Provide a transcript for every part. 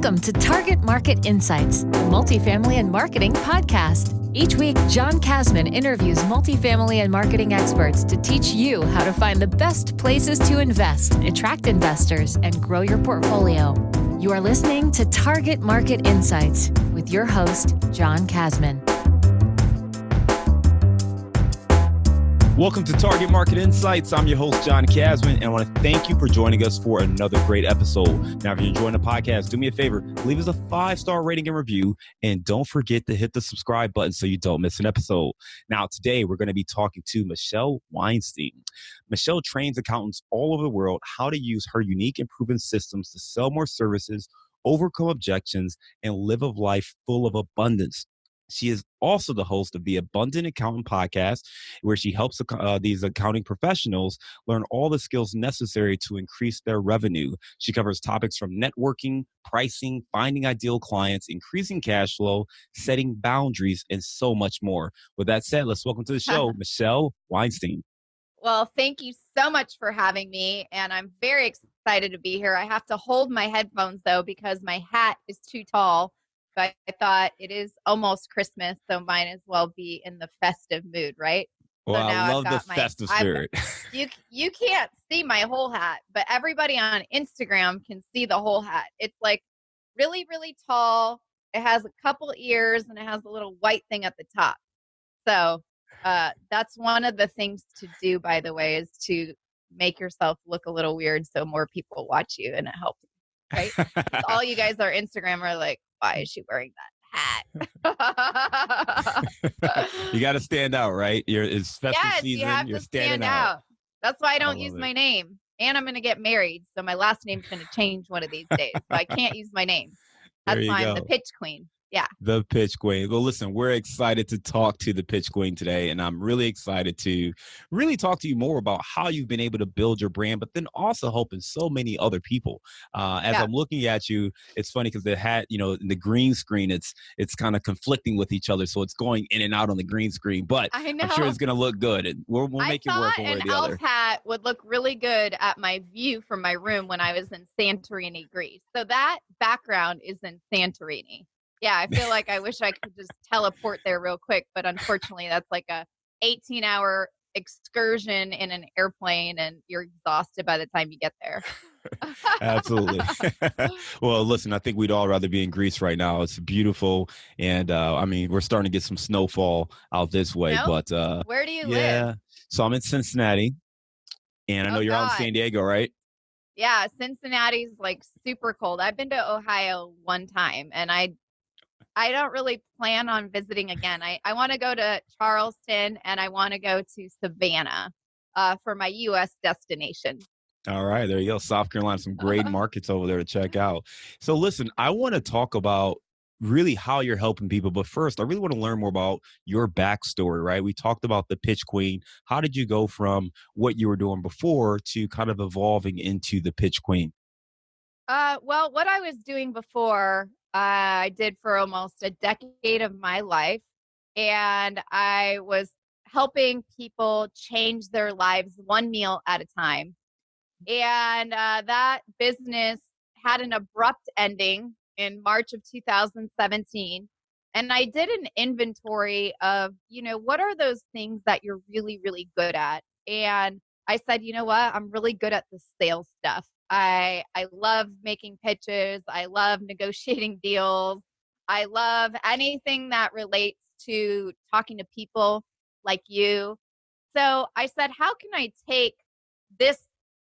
Welcome to Target Market Insights, the multifamily and marketing podcast. Each week, John Kasman interviews multifamily and marketing experts to teach you how to find the best places to invest, attract investors, and grow your portfolio. You are listening to Target Market Insights with your host, John Kasman. Welcome to Target Market Insights. I'm your host, John Kasman, and I want to thank you for joining us for another great episode. Now, if you're enjoying the podcast, do me a favor, leave us a 5-star rating and review, and don't forget to hit the subscribe button so you don't miss an episode. Now, today, we're going to be talking to Michelle Weinstein. Michelle trains accountants all over the world how to use her unique and proven systems to sell more services, overcome objections, and live a life full of abundance. She is also the host of the Abundant Accountant podcast, where she helps these accounting professionals learn all the skills necessary to increase their revenue. She covers topics from networking, pricing, finding ideal clients, increasing cash flow, setting boundaries, and so much more. With that said, let's welcome to the show, Michelle Weinstein. Well, thank you so much for having me, and I'm very excited to be here. I have to hold my headphones, though, because my hat is too tall. But I thought it is almost Christmas, so might as well be in the festive mood, right? Well, so now I love the festive spirit. You can't see my whole hat, but everybody on Instagram can see the whole hat. It's like really, really tall. It has a couple ears, and it has a little white thing at the top. So that's one of the things to do, by the way, is to make yourself look a little weird so more people watch you, and it helps. Right? All you guys on Instagram are like, why is she wearing that hat? You got to stand out, right? It's festive season. You have You're to standing stand out. That's why I don't use my name. And I'm going to get married. So my last name's going to change one of these days. So I can't use my name. That's why I'm the pitch queen. Yeah. The pitch queen. Well, listen, we're excited to talk to the pitch queen today, and I'm really excited to really talk to you more about how you've been able to build your brand, but then also helping so many other people. I'm looking at you, it's funny because the hat, in the green screen, it's kind of conflicting with each other, so it's going in and out on the green screen. But I'm sure it's going to look good, and we'll make it work one way or the other. An elf hat would look really good at my view from my room when I was in Santorini, Greece. So that background is in Santorini. Yeah, I feel like I wish I could just teleport there real quick, but unfortunately that's like a 18-hour excursion in an airplane, and you're exhausted by the time you get there. Absolutely. Well, listen, I think we'd all rather be in Greece right now. It's beautiful, and we're starting to get some snowfall out this way. But where do you live? So I'm in Cincinnati, and I know you're out in San Diego, right? Yeah, Cincinnati's like super cold. I've been to Ohio one time, and I don't really plan on visiting again. I want to go to Charleston, and I want to go to Savannah for my U.S. destination. All right, there you go. South Carolina, some great markets over there to check out. So listen, I want to talk about really how you're helping people. But first, I really want to learn more about your backstory, right? We talked about the pitch queen. How did you go from what you were doing before to kind of evolving into the pitch queen? Well, what I was doing before, I did for almost a decade of my life, and I was helping people change their lives one meal at a time. And that business had an abrupt ending in March of 2017. And I did an inventory of, what are those things that you're really, really good at? And I said, you know what? I'm really good at the sales stuff. I love making pitches. I love negotiating deals. I love anything that relates to talking to people like you. So I said, how can I take this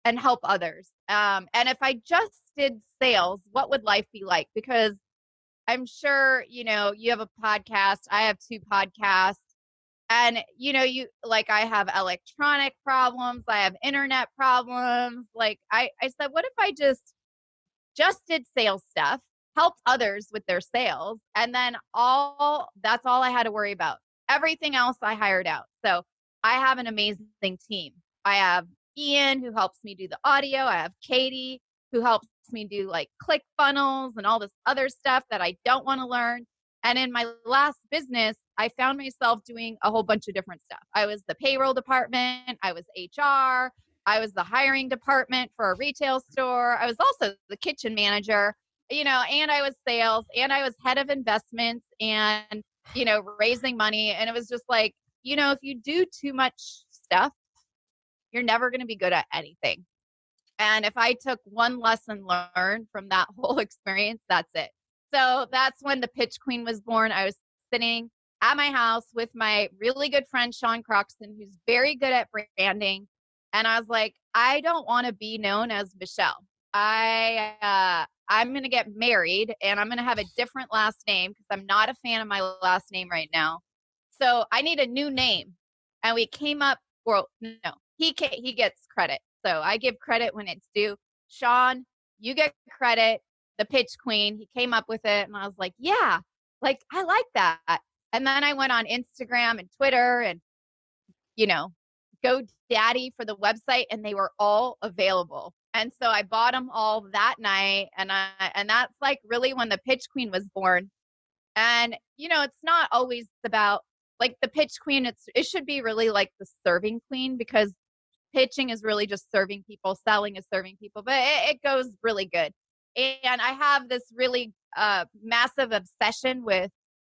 and help others? And if I just did sales, what would life be like? Because I'm sure, you have a podcast. I have 2 podcasts. And, I have electronic problems. I have internet problems. I said, what if I just did sales stuff, helped others with their sales, and then that's all I had to worry about. Everything else I hired out. So I have an amazing team. I have Ian, who helps me do the audio. I have Katie, who helps me do click funnels and all this other stuff that I don't want to learn. And in my last business, I found myself doing a whole bunch of different stuff. I was the payroll department. I was HR. I was the hiring department for a retail store. I was also the kitchen manager. and I was sales and I was head of investments and, raising money. And it was just like, if you do too much stuff, you're never going to be good at anything. And if I took one lesson learned from that whole experience, that's it. So that's when the Pitch Queen was born. I was sitting at my house with my really good friend, Sean Croxton, who's very good at branding. And I was like, I don't want to be known as Michelle. I'm going to get married and I'm going to have a different last name because I'm not a fan of my last name right now. So I need a new name. And we came up, well, no, he gets credit. So I give credit when it's due. Sean, you get credit. The Pitch Queen, he came up with it. And I was like, yeah, like, I like that. And then I went on Instagram and Twitter and, GoDaddy for the website, and they were all available. And so I bought them all that night. And that's like really when the Pitch Queen was born. And, it's not always about like the Pitch Queen. It should be really like the Serving Queen, because pitching is really just serving people. Selling is serving people, but it goes really good. And I have this really massive obsession with,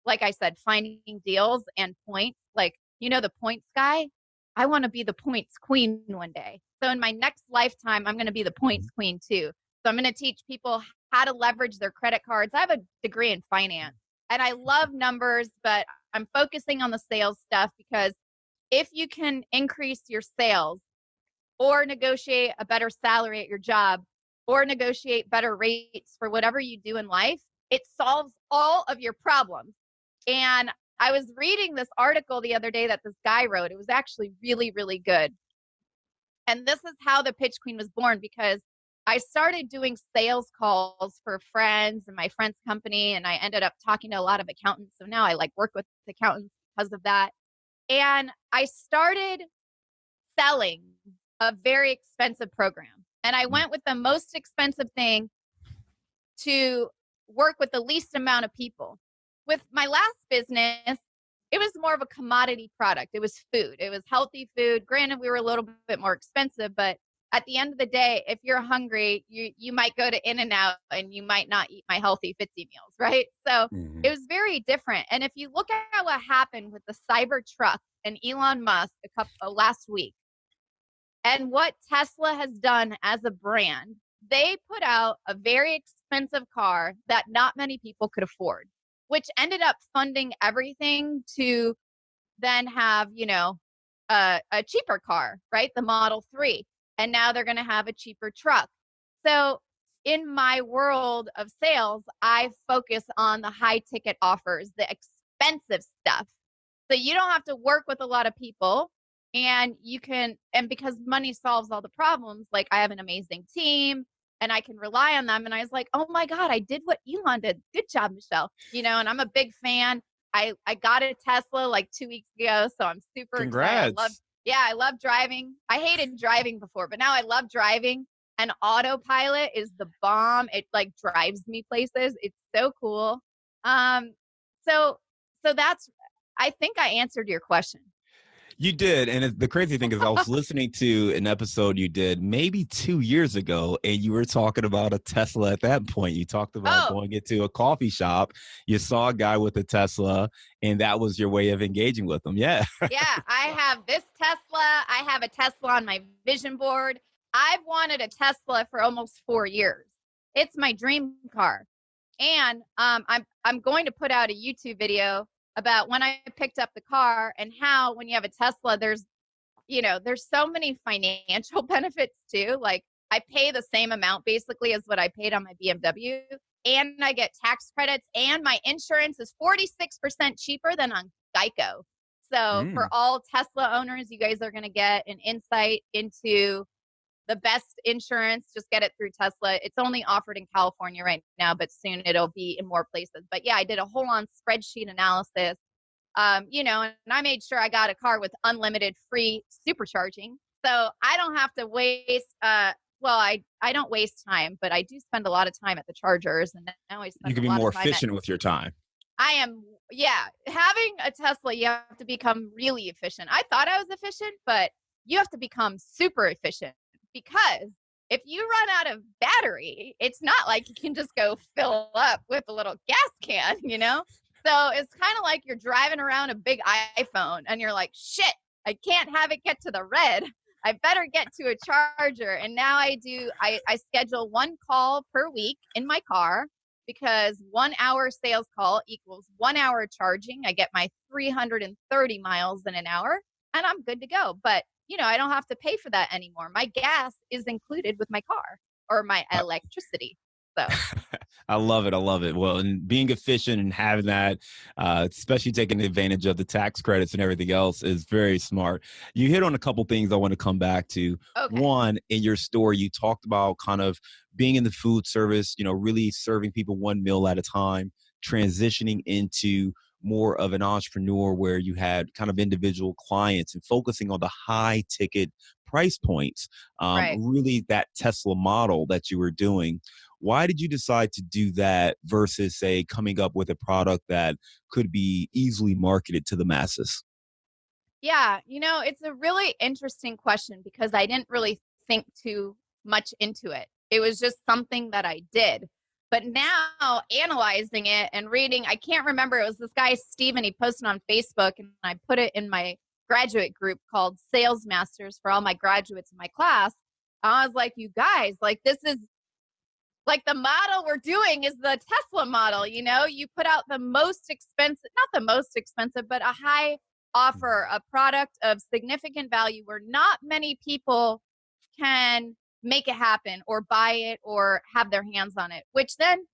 like I said, finding deals and points. Like, the points guy, I want to be the points queen one day. So in my next lifetime, I'm going to be the points queen too. So I'm going to teach people how to leverage their credit cards. I have a degree in finance and I love numbers, but I'm focusing on the sales stuff, because if you can increase your sales or negotiate a better salary at your job or negotiate better rates for whatever you do in life, it solves all of your problems. And I was reading this article the other day that this guy wrote. It was actually really, really good. And this is how the Pitch Queen was born, because I started doing sales calls for friends and my friend's company, and I ended up talking to a lot of accountants. So now I work with accountants because of that. And I started selling a very expensive program. And I went with the most expensive thing to work with the least amount of people. With my last business, it was more of a commodity product. It was food. It was healthy food. Granted, we were a little bit more expensive, but at the end of the day, if you're hungry, you might go to In-N-Out and you might not eat my healthy Fitzy meals, right? So it was very different. And if you look at what happened with the Cybertruck and Elon Musk last week, and what Tesla has done as a brand, they put out a very expensive car that not many people could afford, which ended up funding everything to then have, a cheaper car, right? The Model 3. And now they're going to have a cheaper truck. So in my world of sales, I focus on the high ticket offers, the expensive stuff. So you don't have to work with a lot of people. And because money solves all the problems, like I have an amazing team and I can rely on them. And I was like, oh my God, I did what Elon did. Good job, Michelle. And I'm a big fan. I got a Tesla like 2 weeks ago. So I'm super excited. I love driving. I hated driving before, but now I love driving. And autopilot is the bomb. It drives me places. It's so cool. So I think I answered your question. You did. And the crazy thing is I was listening to an episode you did maybe 2 years ago, and you were talking about a Tesla at that point. You talked about going into a coffee shop. You saw a guy with a Tesla, and that was your way of engaging with them. Yeah. Yeah. I have this Tesla. I have a Tesla on my vision board. I've wanted a Tesla for almost 4 years. It's my dream car. And I'm going to put out a YouTube video about when I picked up the car and how when you have a Tesla, there's so many financial benefits too. Like I pay the same amount basically as what I paid on my BMW, and I get tax credits, and my insurance is 46% cheaper than on Geico. So for all Tesla owners, you guys are going to get an insight into the best insurance. Just get it through Tesla. It's only offered in California right now, but soon it'll be in more places. But yeah, I did a whole on spreadsheet analysis, and I made sure I got a car with unlimited free supercharging. So I don't have to waste, I don't waste time, but I do spend a lot of time at the chargers, and now I spend you can be more efficient with your time. Having a Tesla, you have to become really efficient. I thought I was efficient, but you have to become super efficient, because if you run out of battery, it's not like you can just go fill up with a little gas can, So it's kind of like you're driving around a big iPhone and you're like, shit, I can't have it get to the red. I better get to a charger. And now I schedule one call per week in my car because 1 hour sales call equals 1 hour charging. I get my 330 miles in an hour and I'm good to go. But, I don't have to pay for that anymore. My gas is included with my car or my electricity. So I love it. I love it. Well, and being efficient and having that, especially taking advantage of the tax credits and everything else is very smart. You hit on a couple things I want to come back to. okay. One, in your story, you talked about kind of being in the food service, really serving people one meal at a time, transitioning into more of an entrepreneur where you had kind of individual clients and focusing on the high ticket price points, Right. really that Tesla model that you were doing. Why did you decide to do that versus, say, coming up with a product that could be easily marketed to the masses? Yeah, it's a really interesting question because I didn't really think too much into it. It was just something that I did. But now analyzing it and reading, I can't remember. It was this guy, Steven, he posted on Facebook and I put it in my graduate group called Sales Masters for all my graduates in my class. I was like, you guys, like, this is like the model we're doing is the Tesla model. You put out the most expensive, not the most expensive, but a high offer, a product of significant value where not many people can make it happen or buy it or have their hands on it, which then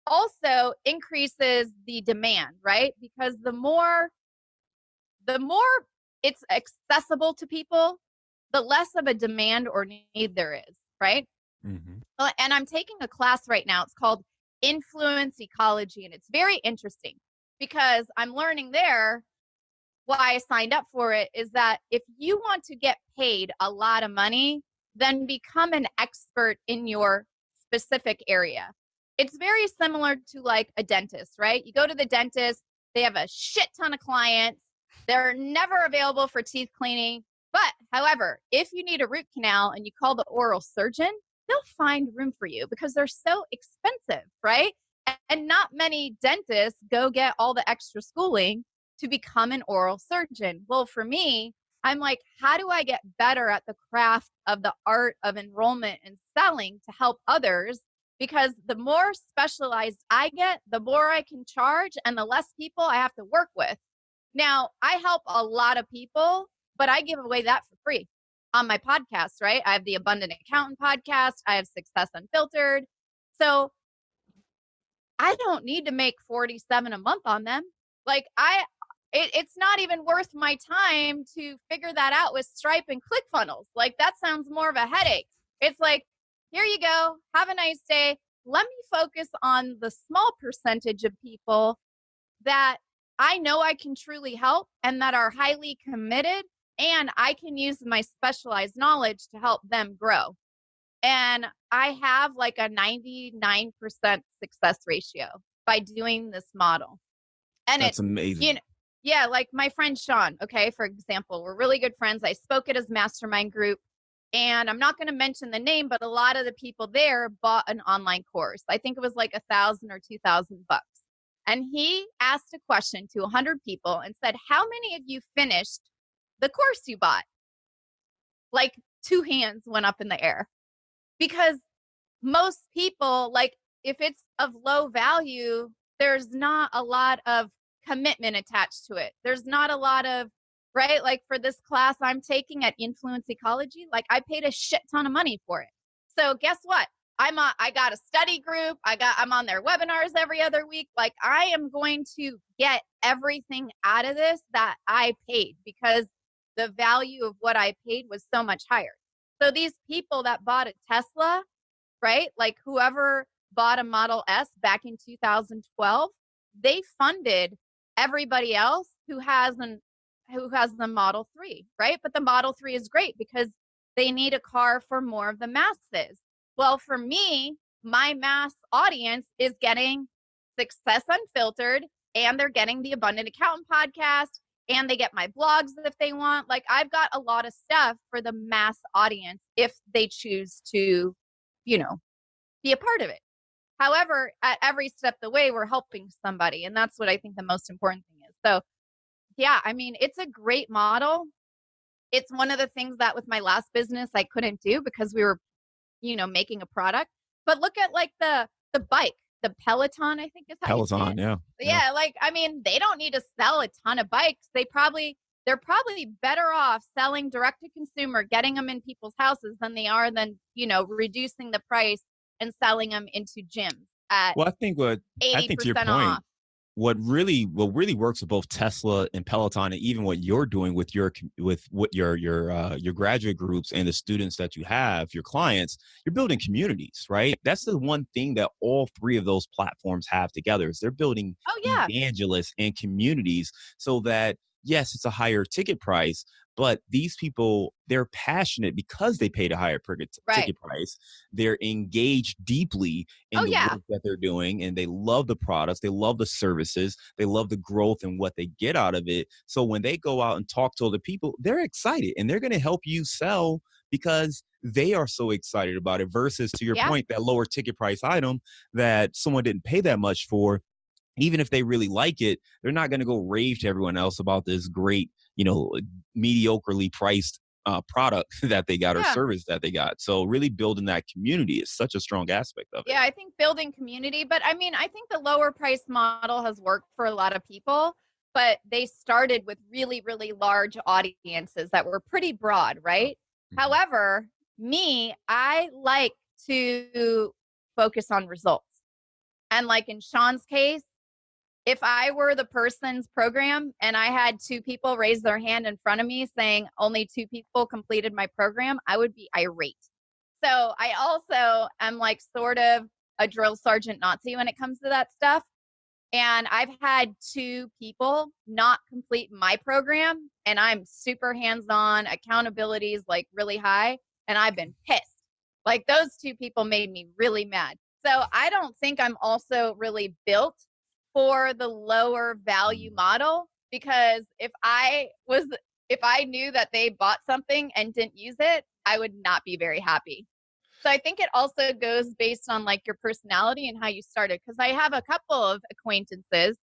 also increases the demand, right? Because the more it's accessible to people, the less of a demand or need there is, right? Mm-hmm. And I'm taking a class right now. It's called Influence Ecology. And it's very interesting because I'm learning there why I signed up for it is that if you want to get paid a lot of money, then become an expert in your specific area. It's very similar to like a dentist, right? You go to the dentist, they have a shit ton of clients. They're never available for teeth cleaning. But however, if you need a root canal and you call the oral surgeon, they'll find room for you because they're so expensive, right? And not many dentists go get all the extra schooling to become an oral surgeon. Well, for me, I'm like, how do I get better at the craft of the art of enrollment and selling to help others? Because the more specialized I get, the more I can charge and the less people I have to work with. Now, I help a lot of people, but I give away that for free on my podcast, right? I have the Abundant Accountant podcast. I have Success Unfiltered. So I don't need to make 47 a month on them. Like it's not even worth my time to figure that out with Stripe and ClickFunnels. Like that sounds more of a headache. It's like, here you go. Have a nice day. Let me focus on the small percentage of people that I know I can truly help and that are highly committed, and I can use my specialized knowledge to help them grow. And I have like a 99% success ratio by doing this model. And That's amazing. yeah, like my friend Sean, okay, for example, we're really good friends. I spoke at his mastermind group, and I'm not going to mention the name, but a lot of the people there bought an online course. I think it was like $1,000 or $2,000. And he asked a question to 100 people and said, how many of you finished the course you bought? Like 2 hands went up in the air because most people, like if it's of low value, there's not a lot of commitment attached to it. There's not a lot of, right? Like for this class I'm taking at Influence Ecology, like I paid a shit ton of money for it. So guess what? I got a study group. I'm on their webinars every other week. Like I am going to get everything out of this that I paid because the value of what I paid was so much higher. So these people that bought a Tesla, right? Like whoever bought a Model S back in 2012, they funded everybody else who has the Model 3, right? But the Model 3 is great because they need a car for more of the masses. Well, for me, my mass audience is getting Success Unfiltered and they're getting the Abundant Accountant podcast and they get my blogs if they want. Like, I've got a lot of stuff for the mass audience if they choose to, you know, be a part of it. However, at every step of the way, we're helping somebody. And that's what I think the most important thing is. So yeah, I mean, it's a great model. It's one of the things that with my last business I couldn't do because we were, making a product. But look at like the bike, the Peloton, I think is how you say Peloton, it. yeah. Yeah, like I mean, they don't need to sell a ton of bikes. They're probably better off selling direct to consumer, getting them in people's houses than they are than, reducing the price and selling them into gyms at Well, I think to your 80% point, off. what really works with both Tesla and Peloton, and even what you're doing with your graduate groups and the students that you have, your clients, you're building communities, right? That's the one thing that all three of those platforms have together is they're building Oh yeah. evangelists and communities so that yes, it's a higher ticket price, but these people, they're passionate because they paid a higher Right. ticket price. They're engaged deeply in Oh the yeah. work that they're doing, and they love the products, they love the services, they love the growth and what they get out of it. So when they go out and talk to other people, they're excited and they're going to help you sell because they are so excited about it versus to your Yeah. point, that lower ticket price item that someone didn't pay that much for. Even if they really like it, they're not going to go rave to everyone else about this great, mediocrely priced product that they got or Yeah. service that they got. So really building that community is such a strong aspect of it. Yeah, I think building community, but I mean, I think the lower price model has worked for a lot of people, but they started with really, really large audiences that were pretty broad, right? Mhm. However, I like to focus on results. And like in Sean's case, if I were the person's program and I had two people raise their hand in front of me saying only two people completed my program, I would be irate. So I also am like sort of a drill sergeant Nazi when it comes to that stuff. And I've had two people not complete my program, and I'm super hands on, accountability is like really high, and I've been pissed. Like those two people made me really mad. So I don't think I'm also really built for the lower value model because if I knew that they bought something and didn't use it, I would not be very happy. So I think it also goes based on like your personality and how you started. Because I have a couple of acquaintances,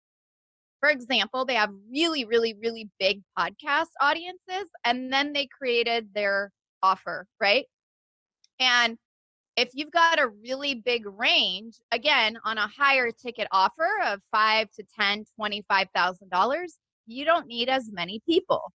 for example, they have really, really, really big podcast audiences, and then they created their offer, right? And if you've got a really big range, again, on a higher ticket offer of five to ten, $25,000, you don't need as many people.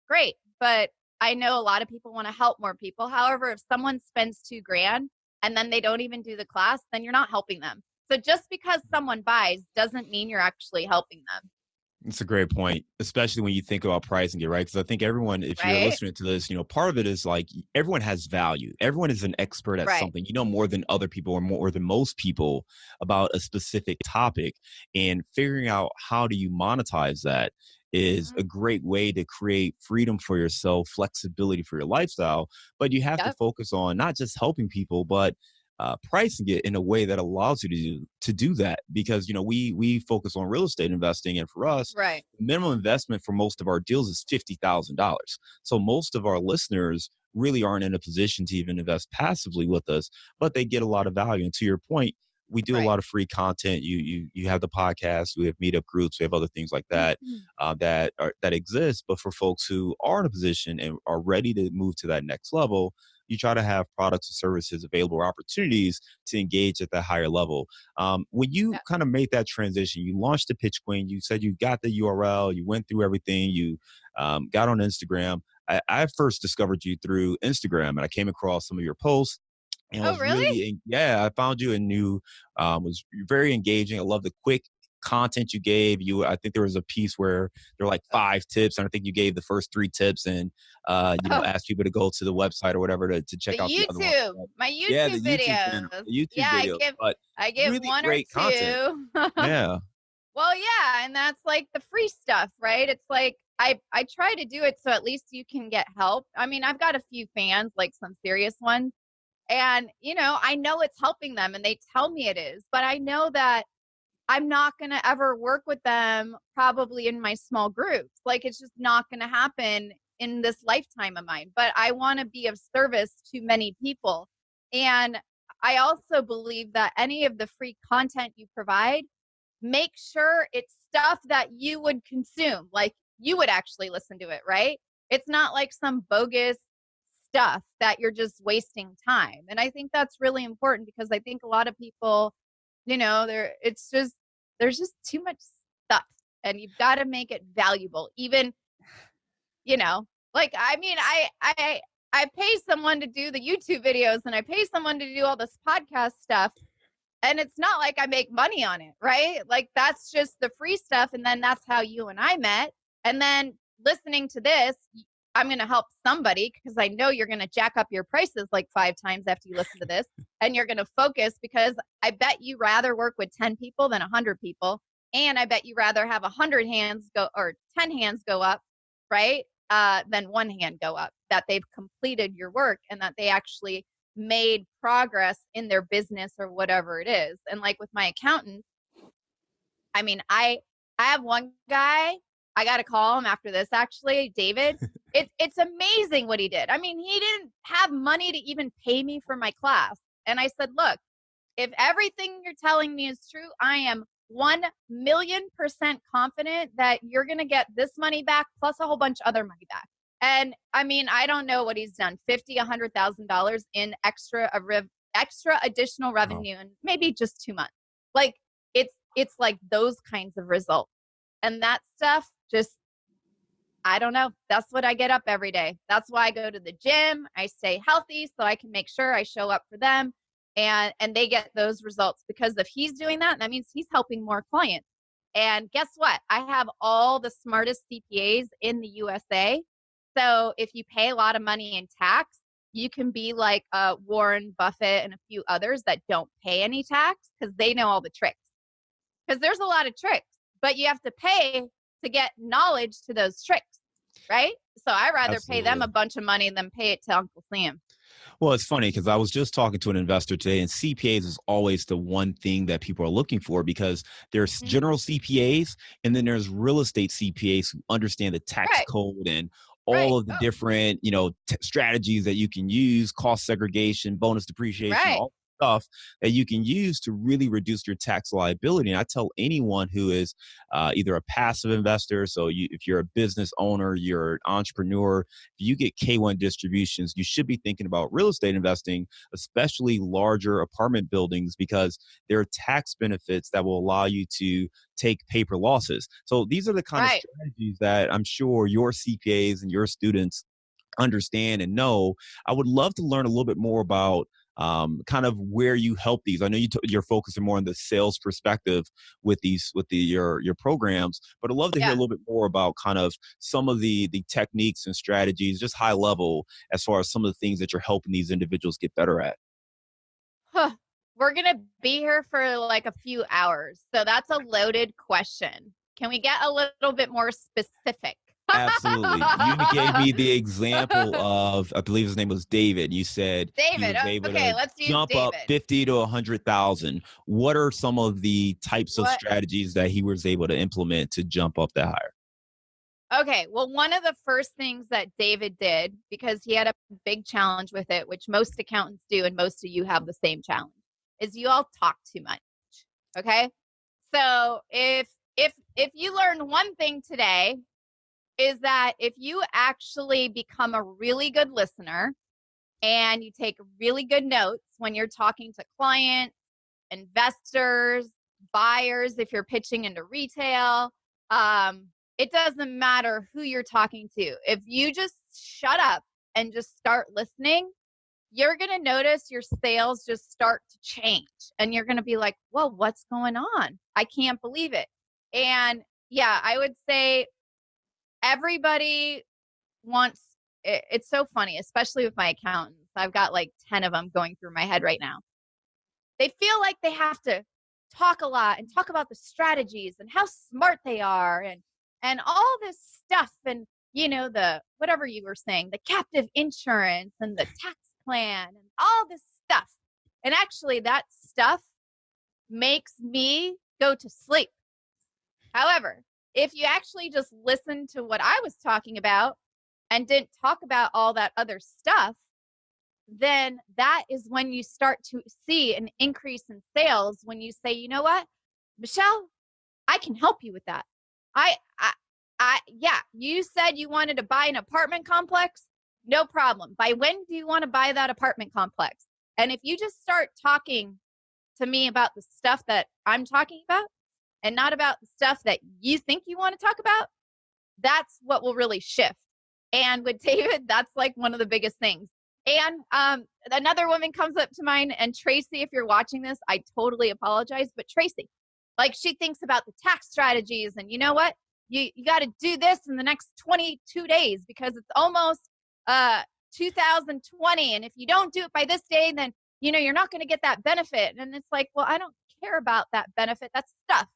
Great. But I know a lot of people want to help more people. However, if someone spends 2 grand and then they don't even do the class, then you're not helping them. So just because someone buys doesn't mean you're actually helping them. It's a great point, especially when you think about pricing it, right? Because I think everyone, if you're Right? listening to this, part of it is like everyone has value. Everyone is an expert at Right. something. You know more than other people or more than most people about a specific topic. And figuring out how do you monetize that is a Mhm. great way to create freedom for yourself, flexibility for your lifestyle. But you have to Yep. focus on not just helping people, but pricing it in a way that allows you to do that because we focus on real estate investing, and for us Right. minimum investment for most of our deals is $50,000. So most of our listeners really aren't in a position to even invest passively with us, but they get a lot of value. And to your point, we do a Right. lot of free content. You have the podcast, we have meetup groups, we have other things like that Mhm. that exist. But for folks who are in a position and are ready to move to that next level, you try to have products and services available or opportunities to engage at that higher level. When you Yeah. kind of made that transition, you launched the Pitch Queen, you said you got the URL, you went through everything, you got on Instagram. I first discovered you through Instagram, and I came across some of your posts. And I Oh, was really? yeah, I found you and knew was very engaging. I love the quick content you gave. I think there was a piece where there were like Oh. 5 tips, and I think you gave the first 3 tips, and Oh, asked people to go to the website or whatever to the check out the other ones. YouTube, But my yeah, the YouTube YouTube channel, videos. the YouTube Yeah, videos, but I give really one or great content. two. Yeah. Well, yeah, and that's like the free stuff, right? It's like I try to do it so at least you can get help. I mean, I've got a few fans, like some serious ones, and I know it's helping them and they tell me it is, but I know that I'm not going to ever work with them probably in my small groups. Like, it's just not going to happen in this lifetime of mine. But I want to be of service to many people. And I also believe that any of the free content you provide, make sure it's stuff that you would consume. Like, you would actually listen to it, right? It's not like some bogus stuff that you're just wasting time. And I think that's really important because I think a lot of people, there's just too much stuff and you've got to make it valuable. Even, like, I mean, I pay someone to do the YouTube videos and I pay someone to do all this podcast stuff. And it's not like I make money on it, right? Like, that's just the free stuff. And then that's how you and I met. And then listening to this, I'm going to help somebody because I know you're going to jack up your prices like 5 times after you listen to this. And you're going to focus because I bet you rather work with 10 people than 100 people. And I bet you rather have 100 hands go or 10 hands go up, right? Than 1 hand go up, that they've completed your work and that they actually made progress in their business or whatever it is. And like with my accountant, I mean, I have one guy, I got to call him after this, actually, David. It's amazing what he did. I mean, he didn't have money to even pay me for my class. And I said, look, if everything you're telling me is true, I am 1,000,000% confident that you're going to get this money back plus a whole bunch of other money back. And I mean, I don't know what he's done, $50,000, $100,000 in extra additional revenue in maybe just 2 months. Like, it's like those kinds of results. And that stuff just, I don't know. That's what I get up every day. That's why I go to the gym. I stay healthy so I can make sure I show up for them and they get those results, because if he's doing that means he's helping more clients. And guess what? I have all the smartest CPAs in the USA. So if you pay a lot of money in tax, you can be like Warren Buffett and a few others that don't pay any tax because they know all the tricks. Because there's a lot of tricks, but you have to pay to get knowledge to those tricks, right? So I rather pay them a bunch of money than pay it to Uncle Sam. Well, it's funny because I was just talking to an investor today, and CPAs is always the one thing that people are looking for, because there's general CPAs and then there's real estate CPAs who understand the tax code and all of the different, strategies that you can use, cost segregation, bonus depreciation, all stuff that you can use to really reduce your tax liability. And I tell anyone who is either a passive investor, so if you're a business owner, you're an entrepreneur, if you get K1 distributions, you should be thinking about real estate investing, especially larger apartment buildings, because there are tax benefits that will allow you to take paper losses. So these are the kind of strategies that I'm sure your CPAs and your students understand and know. I would love to learn a little bit more about kind of where you help these. I know you're focusing more on the sales perspective with your programs, but I'd love to hear a little bit more about kind of some of the techniques and strategies, just high level, as far as some of the things that you're helping these individuals get better at. We're going to be here for like a few hours. So that's a loaded question. Can we get a little bit more specific? Absolutely. You gave me the example of, I believe his name was David. You said David. He was able Okay, to let's use jump David. up 50 to 100,000. What are some of the types of strategies that he was able to implement to jump up that higher? Okay, well, one of the first things that David did, because he had a big challenge with it, which most accountants do, and most of you have the same challenge, is you all talk too much. Okay, so if you learn one thing today, is that if you actually become a really good listener and you take really good notes when you're talking to clients, investors, buyers, if you're pitching into retail, it doesn't matter who you're talking to. If you just shut up and just start listening, you're going to notice your sales just start to change. And you're going to be like, whoa, what's going on? I can't believe it. And yeah, I would say everybody wants, it's so funny, especially with my accountants. I've got like 10 of them going through my head right now. They feel like they have to talk a lot and talk about the strategies and how smart they are and all this stuff. And, the, whatever you were saying, the captive insurance and the tax plan and all this stuff. And actually that stuff makes me go to sleep. However, if you actually just listen to what I was talking about and didn't talk about all that other stuff, then that is when you start to see an increase in sales. When you say, you know what, Michelle, I can help you with that. Yeah, you said you wanted to buy an apartment complex. No problem. By when do you want to buy that apartment complex? And if you just start talking to me about the stuff that I'm talking about and not about the stuff that you think you want to talk about, that's what will really shift. And with David, that's like one of the biggest things. And another woman comes up to mind, and Tracy, if you're watching this, I totally apologize, but Tracy, like, she thinks about the tax strategies, and you know what? You got to do this in the next 22 days because it's almost 2020. And if you don't do it by this day, then, you're not going to get that benefit. And it's like, well, I don't care about that benefit. That's stuff.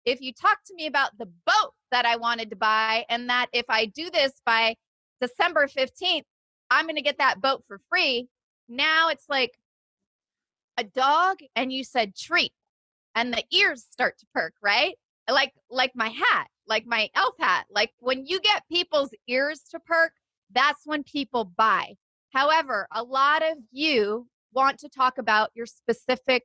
If you talk to me about the boat that I wanted to buy, and that if I do this by December 15th, I'm going to get that boat for free. Now it's like a dog and you said treat and the ears start to perk, right? Like my hat, like my elf hat. Like when you get people's ears to perk, that's when people buy. However, a lot of you want to talk about your specific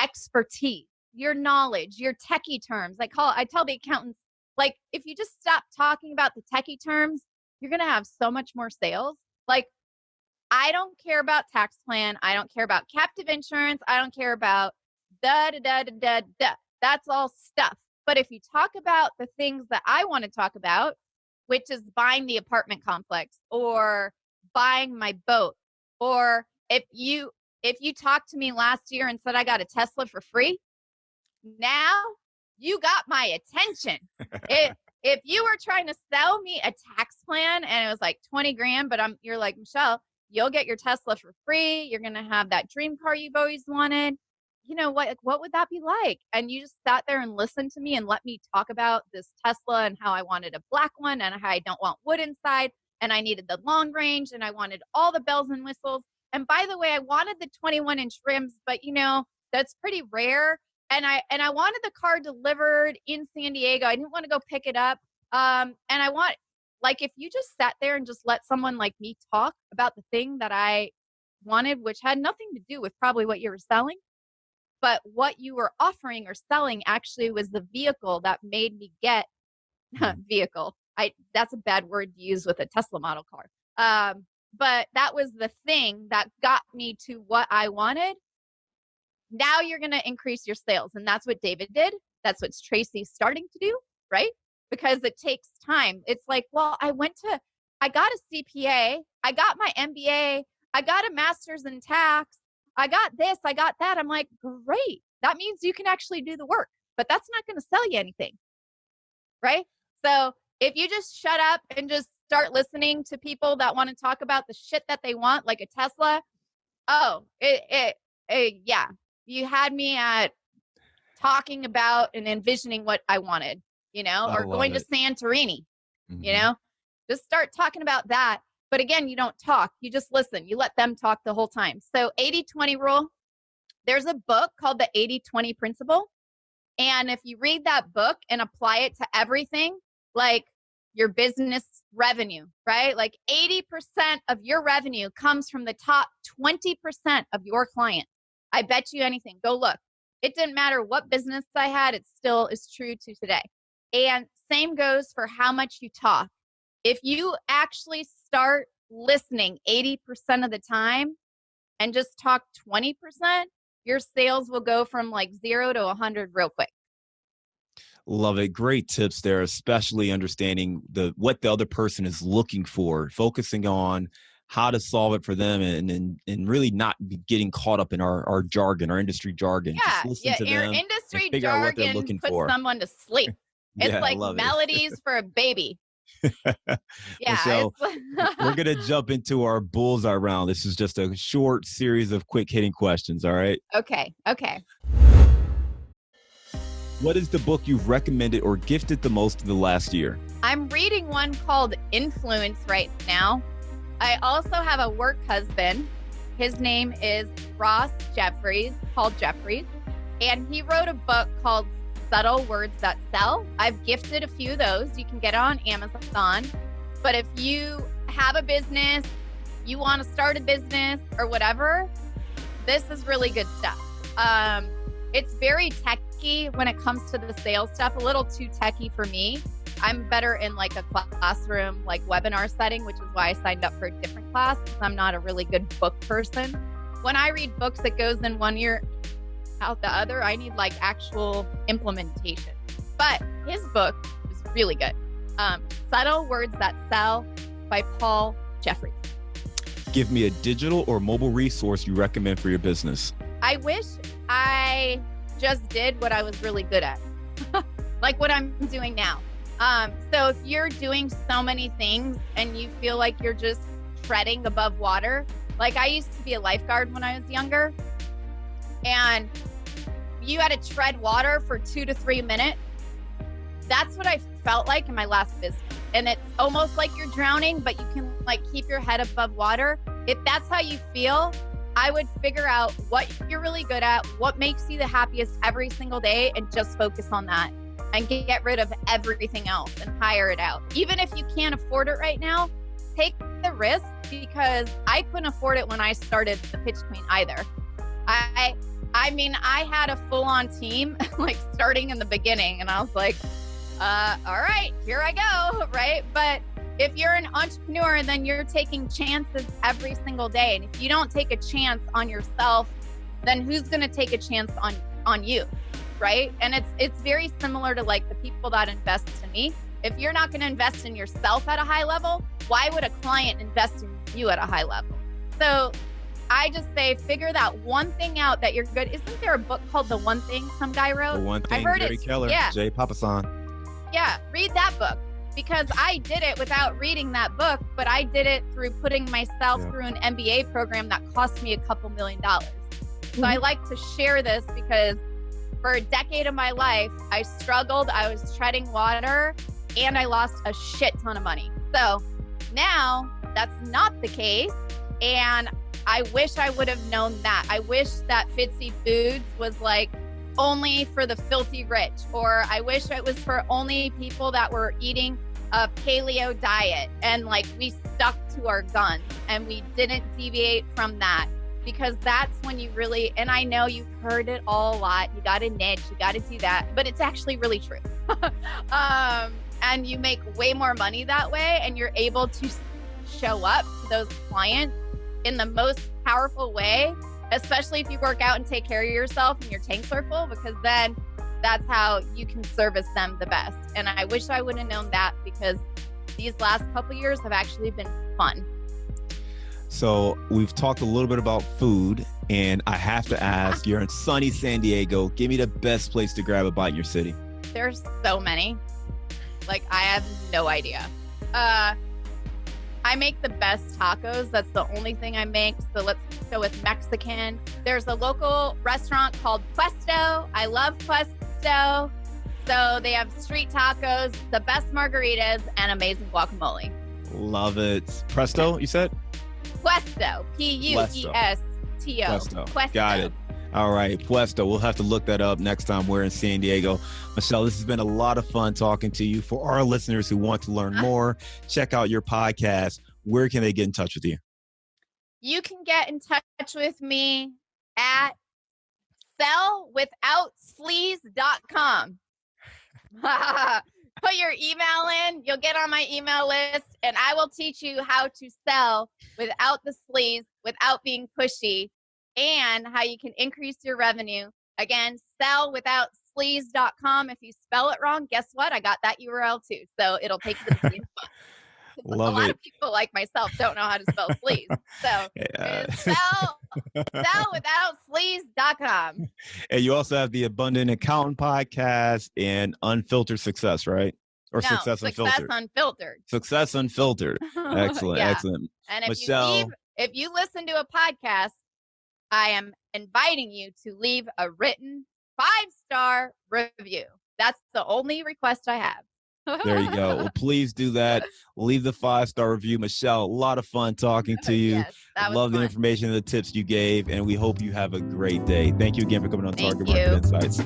expertise, your knowledge, your techie terms. I tell the accountants, like, if you just stop talking about the techie terms, you're going to have so much more sales. Like, I don't care about tax plan. I don't care about captive insurance. I don't care about da. That's all stuff. But if you talk about the things that I want to talk about, which is buying the apartment complex or buying my boat, or if you talked to me last year and said I got a Tesla for free, now you got my attention. If you were trying to sell me a tax plan and it was like 20 grand, but you're like, Michelle, you'll get your Tesla for free. You're going to have that dream car you've always wanted. You know what would that be like? And you just sat there and listened to me and let me talk about this Tesla and how I wanted a black one and how I don't want wood inside and I needed the long range and I wanted all the bells and whistles. And by the way, I wanted the 21-inch rims, but that's pretty rare. And I wanted the car delivered in San Diego. I didn't want to go pick it up. And I want, like, if you just sat there and just let someone like me talk about the thing that I wanted, which had nothing to do with probably what you were selling, but what you were offering or selling actually was the vehicle that made me get vehicle. That's a bad word to use with a Tesla model car. But that was the thing that got me to what I wanted. Now you're going to increase your sales. And that's what David did. That's what Tracy's starting to do, right? Because it takes time. It's like, well, I got a CPA. I got my MBA. I got a master's in tax. I got this. I got that. I'm like, great. That means you can actually do the work, but that's not going to sell you anything, right? So if you just shut up and just start listening to people that want to talk about the shit that they want, like a Tesla, yeah. You had me at talking about and envisioning what I wanted, or going to Santorini, just start talking about that. But again, you don't talk, you just listen. You let them talk the whole time. So 80-20 rule, there's a book called the 80-20 principle. And if you read that book and apply it to everything, like your business revenue, right? Like 80% of your revenue comes from the top 20% of your clients. I bet you anything. Go look. It didn't matter what business I had. It still is true to today. And same goes for how much you talk. If you actually start listening 80% of the time and just talk 20%, your sales will go from like 0 to 100 real quick. Love it. Great tips there, especially understanding what the other person is looking for, focusing on how to solve it for them and really not be getting caught up in our jargon, our industry jargon. Yeah, just listen to your them industry and figure out what they're looking puts for. someone to sleep. It's Yeah, like melodies for a baby. Yeah, Michelle, we're going to jump into our bullseye round. This is just a short series of quick hitting questions. All right. Okay. What is the book you've recommended or gifted the most in the last year? I'm reading one called Influence right now. I also have a work husband. His name is Ross Jeffries, called Jeffries. And he wrote a book called Subtle Words That Sell. I've gifted a few of those. You can get it on Amazon. But if you have a business, you want to start a business or whatever, this is really good stuff. It's very techy when it comes to the sales stuff, a little too techy for me. I'm better in like a classroom, like webinar setting, which is why I signed up for a different class, because I'm not a really good book person. When I read books that goes in one ear, out the other, I need like actual implementation. But his book is really good. Subtle Words That Sell by Paul Jeffries. Give me a digital or mobile resource you recommend for your business. I wish I just did what I was really good at, like what I'm doing now. So if you're doing so many things and you feel like you're just treading above water, like I used to be a lifeguard when I was younger, and you had to tread water for 2 to 3 minutes. That's what I felt like in my last business. And it's almost like you're drowning, but you can like keep your head above water. If that's how you feel, I would figure out what you're really good at, what makes you the happiest every single day, and just focus on that and get rid of everything else and hire it out. Even if you can't afford it right now, take the risk, because I couldn't afford it when I started the Pitch Queen either. I mean, I had a full-on team like starting in the beginning, and I was like, all right, here I go, right? But if you're an entrepreneur, then you're taking chances every single day. And if you don't take a chance on yourself, then who's going to take a chance on you, right? And it's very similar to like the people that invest in me. If you're not going to invest in yourself at a high level, why would a client invest in you at a high level? So I just say, figure that one thing out that you're good. Isn't there a book called The One Thing some guy wrote? The One Thing, I heard Gary Keller, yeah. Jay Papasan. Yeah, read that book, because I did it without reading that book, but I did it through putting myself through an MBA program that cost me a couple $1 million. So I like to share this because for a decade of my life, I struggled, I was treading water, and I lost a shit ton of money. So now that's not the case. And I wish I would have known that. I wish that Fitzy Foods was like only for the filthy rich, or I wish it was for only people that were eating a paleo diet and like we stuck to our guns and we didn't deviate from that, because that's when you really, and I know you've heard it all a lot, you got to niche, you got to do that, but it's actually really true. And you make way more money that way, and you're able to show up to those clients in the most powerful way, especially if you work out and take care of yourself and your tanks are full, because then that's how you can service them the best. And I wish I would have known that, because these last couple of years have actually been fun. So we've talked a little bit about food, and I have to ask, you're in sunny San Diego. Give me the best place to grab a bite in your city. There's so many. Like, I have no idea. I make the best tacos. That's the only thing I make. So let's go with Mexican. There's a local restaurant called Puesto. I love Puesto. So they have street tacos, the best margaritas, and amazing guacamole. Love it. Presto, you said? Puesto. Puesto. Puesto. Got it. All right, Puesto. We'll have to look that up next time we're in San Diego. Michelle, this has been a lot of fun talking to you. For our listeners who want to learn more, check out your podcast. Where can they get in touch with you? You can get in touch with me at sellwithoutsleaze.com. Put your email in, you'll get on my email list, and I will teach you how to sell without the sleaze, without being pushy, and how you can increase your revenue. Again, sellwithoutsleaze.com. If you spell it wrong, guess what? I got that URL too. So it'll take you to the same spot. A lot of people like myself don't know how to spell sleaze. So sellwithoutsleaze.com. And you also have the Abundant Accountant podcast and Unfiltered Success, right? Or no, Success Unfiltered. Success Unfiltered. Excellent. Yeah. Excellent. And if Michelle, if you listen to a podcast, I am inviting you to leave a written 5-star review. That's the only request I have. There you go. Well, please do that. Leave the 5-star review. Michelle, a lot of fun talking to you. Yes, that was Love fun. the information and the tips you gave, and we hope you have a great day. Thank you again for coming on Target Market Insights.